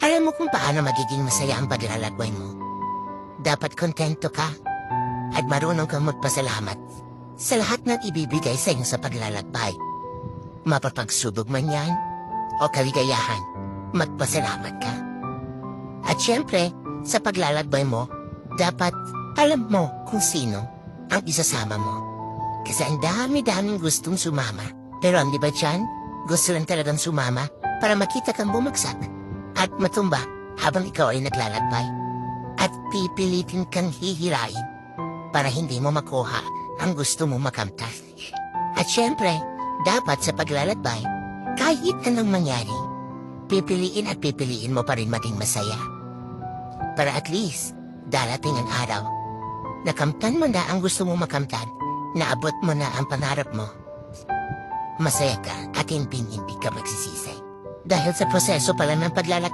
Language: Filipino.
Alam mo kung paano magiging masaya ang paglalakbay mo. Dapat kontento ka at marunong kang magpasalamat sa lahat ng ibibigay sa iyo sa paglalakbay. Mapapagsubok man yan o kaligayahan, magpasalamat ka. At syempre, sa paglalakbay mo, dapat alam mo kung sino ang isasama mo. Kasi ang dami-daming gustong sumama. Pero ang iba dyan, gusto lang talagang sumama para makita kang bumagsak at matumba habang ikaw ay naglalakbay. At pipilitin kang hihirain para hindi mo makuha ang gusto mo makamtas. At syempre, dapat sa paglalakbay, kahit anong mangyari, pipiliin mo pa rin maging masaya. Para at least, darating ang araw, nakamtan mo na ang gusto mo makamtan, naabot mo na ang pangarap mo. Masaya ka at hindi ka magsisisi. Dahil sa proseso pala ng paglalakbay,